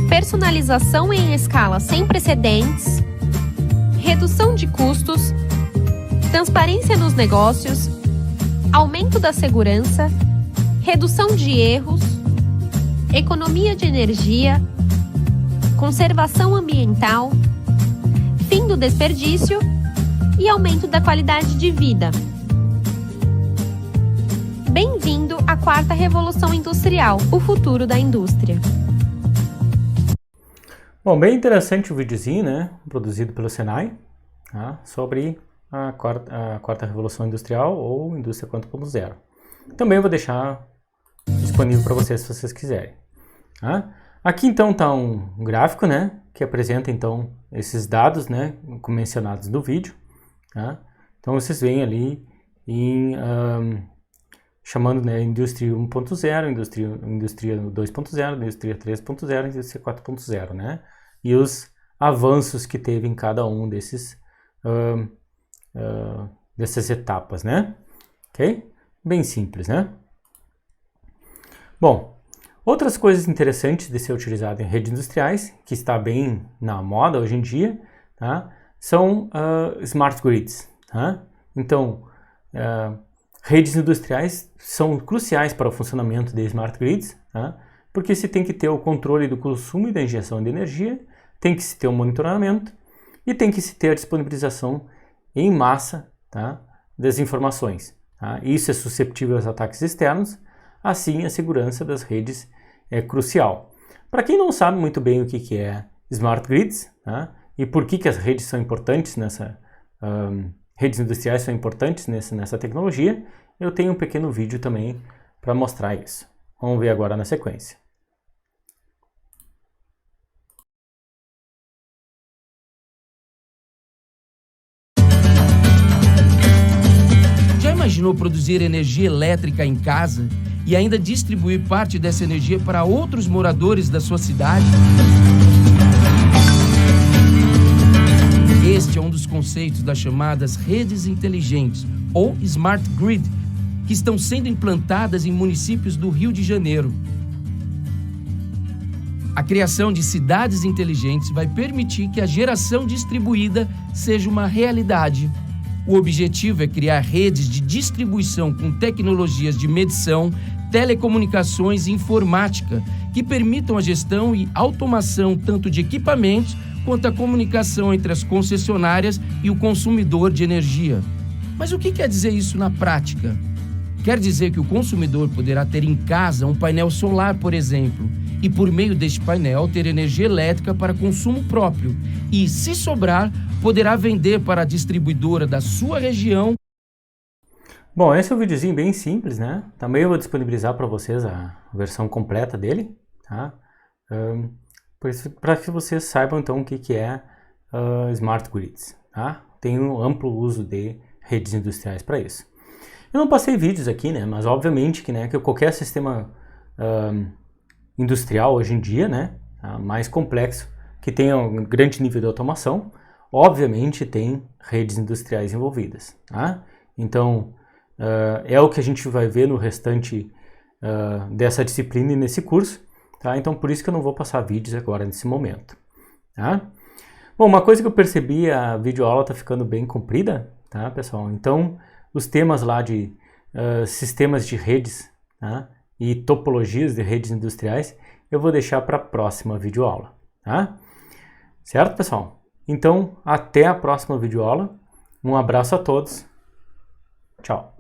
personalização em escala sem precedentes, redução de custos, transparência nos negócios, aumento da segurança, redução de erros, economia de energia, conservação ambiental, fim do desperdício e aumento da qualidade de vida. Bem-vindo à quarta revolução industrial, o futuro da indústria. Bom, bem interessante o videozinho, né, produzido pelo Senai, tá, sobre a quarta revolução industrial ou indústria 4.0. Também vou deixar disponível para vocês se vocês quiserem. Tá? Aqui então está um gráfico, né, que apresenta então esses dados, né, mencionados no vídeo. Tá? Então vocês veem ali em chamando, né, indústria 1.0, indústria 2.0, indústria 3.0, indústria 4.0, né? E os avanços que teve em cada um dessas etapas, né? Ok? Bem simples, né? Bom, outras coisas interessantes de ser utilizado em redes industriais, que está bem na moda hoje em dia, tá? São smart grids, tá? Então, redes industriais são cruciais para o funcionamento de smart grids, tá? Porque se tem que ter o controle do consumo e da injeção de energia, tem que se ter um monitoramento e tem que se ter a disponibilização em massa, tá, das informações. Tá? Isso é susceptível aos ataques externos, assim a segurança das redes é crucial. Para quem não sabe muito bem o que é smart grids, tá, e por que as redes são importantes redes industriais são importantes nessa tecnologia, eu tenho um pequeno vídeo também para mostrar isso. Vamos ver agora na sequência. Já imaginou produzir energia elétrica em casa e ainda distribuir parte dessa energia para outros moradores da sua cidade? Este é um dos conceitos das chamadas redes inteligentes, ou Smart Grid, que estão sendo implantadas em municípios do Rio de Janeiro. A criação de cidades inteligentes vai permitir que a geração distribuída seja uma realidade. O objetivo é criar redes de distribuição com tecnologias de medição, telecomunicações e informática, que permitam a gestão e automação tanto de equipamentos quanto a comunicação entre as concessionárias e o consumidor de energia. Mas o que quer dizer isso na prática? Quer dizer que o consumidor poderá ter em casa um painel solar, por exemplo, e por meio deste painel ter energia elétrica para consumo próprio e, se sobrar, poderá vender para a distribuidora da sua região. Bom, esse é um videozinho bem simples, né? Também eu vou disponibilizar para vocês a versão completa dele, tá? Para que vocês saibam então o que é Smart Grids, tá? Tem um amplo uso de redes industriais para isso. Eu não passei vídeos aqui, né? Mas obviamente que, né, que qualquer sistema industrial hoje em dia, né, mais complexo, que tenha um grande nível de automação, obviamente tem redes industriais envolvidas, tá? Então, é o que a gente vai ver no restante dessa disciplina e nesse curso, tá? Então, por isso que eu não vou passar vídeos agora nesse momento, tá? Bom, uma coisa que eu percebi, a videoaula está ficando bem comprida, tá, pessoal? Então, os temas lá de sistemas de redes, tá, e topologias de redes industriais, eu vou deixar para a próxima videoaula, tá? Certo, pessoal? Então, até a próxima videoaula. Um abraço a todos. Tchau.